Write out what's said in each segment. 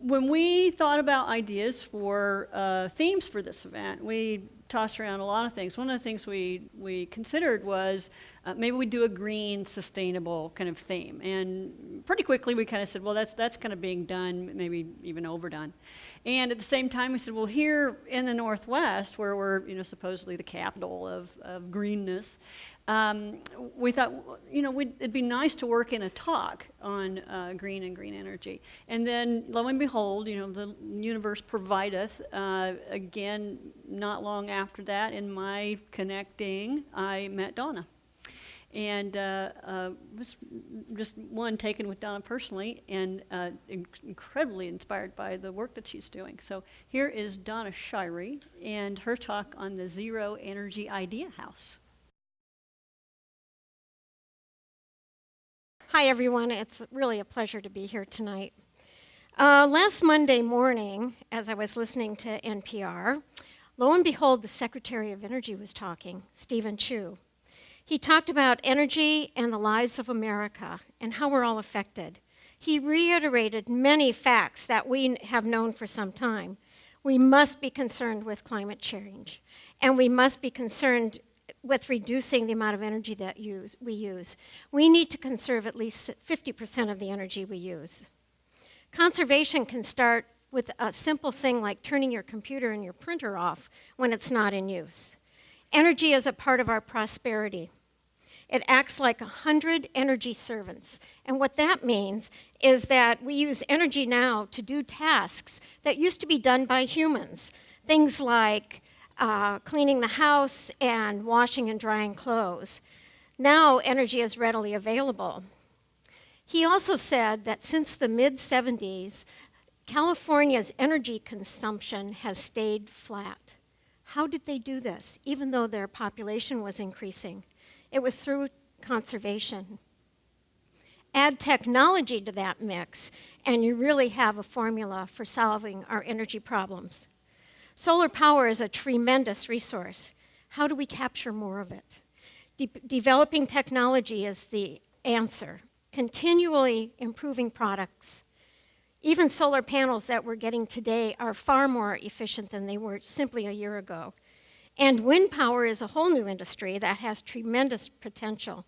when we thought about ideas for themes for this event, we tossed around a lot of things. One of the things we considered was maybe we do a green, sustainable kind of theme. And pretty quickly we kind of said, well, that's kind of being done, maybe even overdone. And at the same time we said, well, here in the Northwest, where we're supposedly the capital of greenness, we thought, it'd be nice to work in a talk on green and green energy. And then, lo and behold, the universe provideth. Again, not long after that, in my connecting, I met Donna. And was just taken with Donna personally, and incredibly inspired by the work that she's doing. So here is Donna Shirey and her talk on the Zero Energy Idea House. Hi, everyone. It's really a pleasure to be here tonight. Last Monday morning, as I was listening to NPR, lo and behold, the Secretary of Energy was talking, Stephen Chu. He talked about energy and the lives of America and how we're all affected. He reiterated many facts that we have known for some time. We must be concerned with climate change, and we must be concerned with reducing the amount of energy that we use. We need to conserve at least 50% of the energy we use. Conservation can start with a simple thing like turning your computer and your printer off when it's not in use. Energy is a part of our prosperity. It acts like 100 energy servants. And what that means is that we use energy now to do tasks that used to be done by humans. Things like cleaning the house and washing and drying clothes. Now energy is readily available. He also said that since the mid-70s, California's energy consumption has stayed flat. How did they do this, even though their population was increasing? It was through conservation. Add technology to that mix, and you really have a formula for solving our energy problems. Solar power is a tremendous resource. How do we capture more of it? Developing technology is the answer. Continually improving products. Even solar panels that we're getting today are far more efficient than they were simply a year ago. And wind power is a whole new industry that has tremendous potential.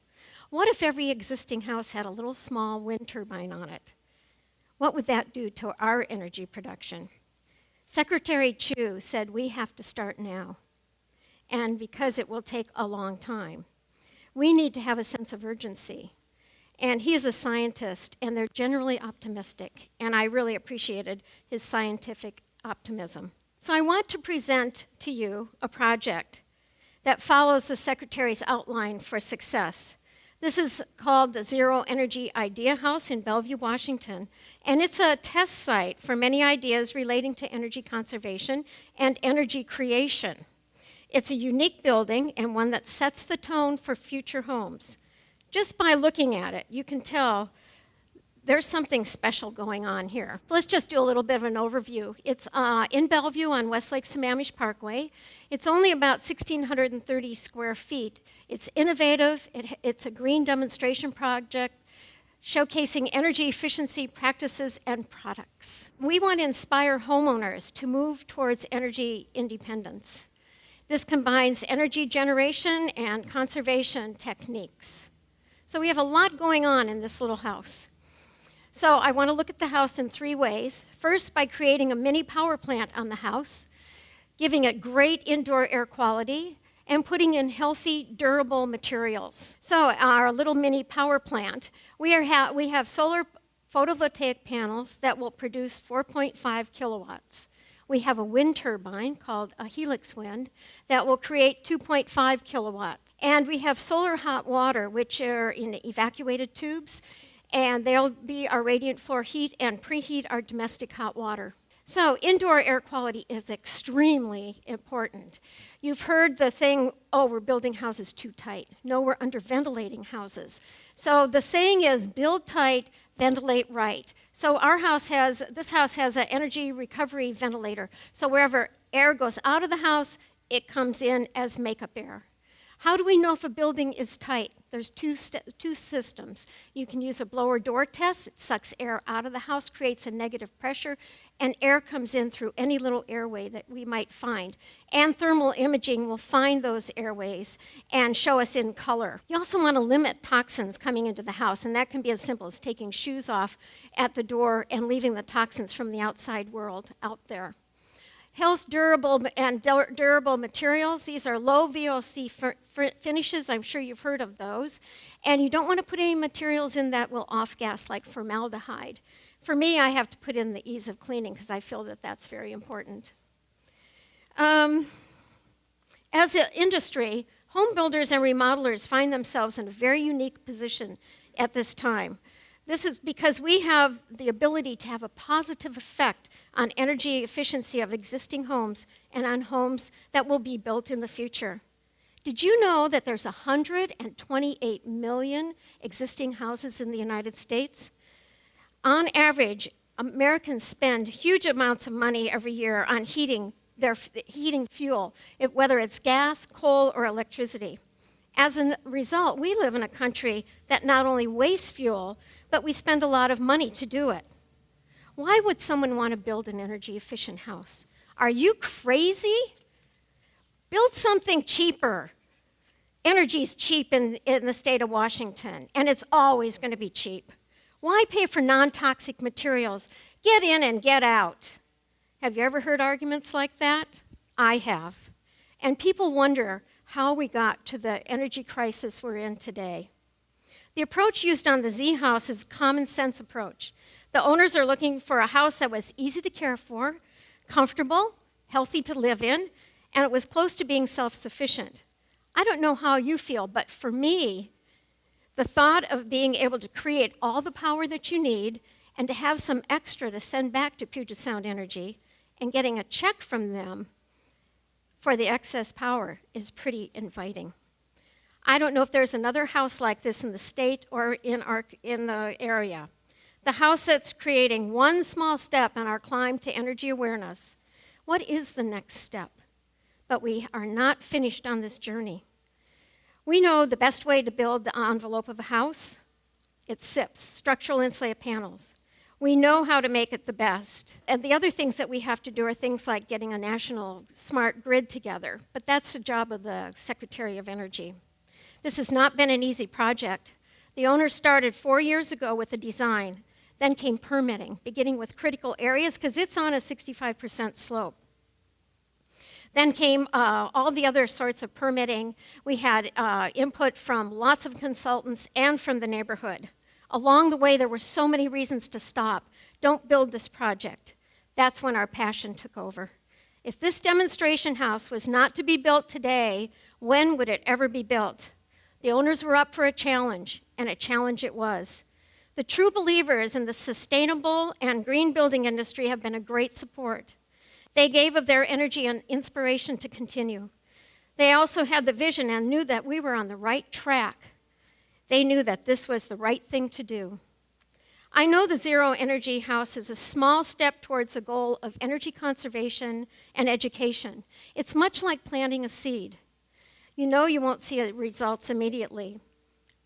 What if every existing house had a little small wind turbine on it? What would that do to our energy production? Secretary Chu said we have to start now, and because it will take a long time. We need to have a sense of urgency. And he is a scientist, and they're generally optimistic, and I really appreciated his scientific optimism. So I want to present to you a project that follows the Secretary's outline for success. This is called the Zero Energy Idea House in Bellevue, Washington, and it's a test site for many ideas relating to energy conservation and energy creation. It's a unique building and one that sets the tone for future homes. Just by looking at it, you can tell there's something special going on here. So let's just do a little bit of an overview. It's in Bellevue on Westlake Sammamish Parkway. It's only about 1,630 square feet. It's innovative. It's a green demonstration project showcasing energy efficiency practices and products. We want to inspire homeowners to move towards energy independence. This combines energy generation and conservation techniques. So we have a lot going on in this little house. So I want to look at the house in three ways. First, by creating a mini power plant on the house, giving it great indoor air quality, and putting in healthy, durable materials. So our little mini power plant, we have solar photovoltaic panels that will produce 4.5 kilowatts. We have a wind turbine called a helix wind that will create 2.5 kilowatts. And we have solar hot water, which are in evacuated tubes, and they'll be our radiant floor heat and preheat our domestic hot water. So indoor air quality is extremely important. You've heard the thing, oh, we're building houses too tight. No, we're underventilating houses. So the saying is build tight, ventilate right. So this house has an energy recovery ventilator. So wherever air goes out of the house, it comes in as makeup air. How do we know if a building is tight? There's two systems. You can use a blower door test. It sucks air out of the house, creates a negative pressure, and air comes in through any little airway that we might find. And thermal imaging will find those airways and show us in color. You also want to limit toxins coming into the house, and that can be as simple as taking shoes off at the door and leaving the toxins from the outside world out there. Health durable materials. These are low VOC finishes. I'm sure you've heard of those. And you don't want to put any materials in that will off-gas, like formaldehyde. For me, I have to put in the ease of cleaning because I feel that that's very important. As an industry, home builders and remodelers find themselves in a very unique position at this time. This is because we have the ability to have a positive effect on energy efficiency of existing homes and on homes that will be built in the future. Did you know that there's 128 million existing houses in the United States? On average, Americans spend huge amounts of money every year on heating fuel, whether it's gas, coal, or electricity. As a result, we live in a country that not only wastes fuel, but we spend a lot of money to do it. Why would someone want to build an energy efficient house? Are you crazy? Build something cheaper. Energy's cheap in the state of Washington, and it's always going to be cheap. Why pay for non-toxic materials? Get in and get out. Have you ever heard arguments like that? I have. And people wonder how we got to the energy crisis we're in today. The approach used on the Z House is a common sense approach. The owners are looking for a house that was easy to care for, comfortable, healthy to live in, and it was close to being self-sufficient. I don't know how you feel, but for me, the thought of being able to create all the power that you need and to have some extra to send back to Puget Sound Energy and getting a check from them for the excess power is pretty inviting. I don't know if there's another house like this in the state or in the area. The house that's creating one small step on our climb to energy awareness. What is the next step? But we are not finished on this journey. We know the best way to build the envelope of a house. It's SIPs, structural insulated panels. We know how to make it the best. And the other things that we have to do are things like getting a national smart grid together. But that's the job of the Secretary of Energy. This has not been an easy project. The owners started 4 years ago with a design. Then came permitting, beginning with critical areas because it's on a 65% slope. Then came all the other sorts of permitting. We had input from lots of consultants and from the neighborhood. Along the way, there were so many reasons to stop. Don't build this project. That's when our passion took over. If this demonstration house was not to be built today, when would it ever be built? The owners were up for a challenge, and a challenge it was. The true believers in the sustainable and green building industry have been a great support. They gave of their energy and inspiration to continue. They also had the vision and knew that we were on the right track. They knew that this was the right thing to do. I know the Zero Energy House is a small step towards the goal of energy conservation and education. It's much like planting a seed. You know you won't see results immediately,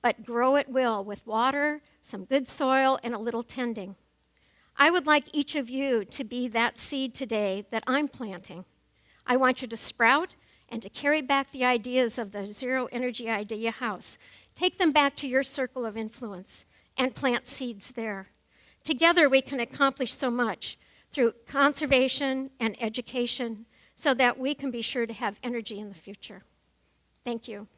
but grow it will with water, some good soil, and a little tending. I would like each of you to be that seed today that I'm planting. I want you to sprout and to carry back the ideas of the Zero Energy Idea House. Take them back to your circle of influence and plant seeds there. Together we can accomplish so much through conservation and education so that we can be sure to have energy in the future. Thank you.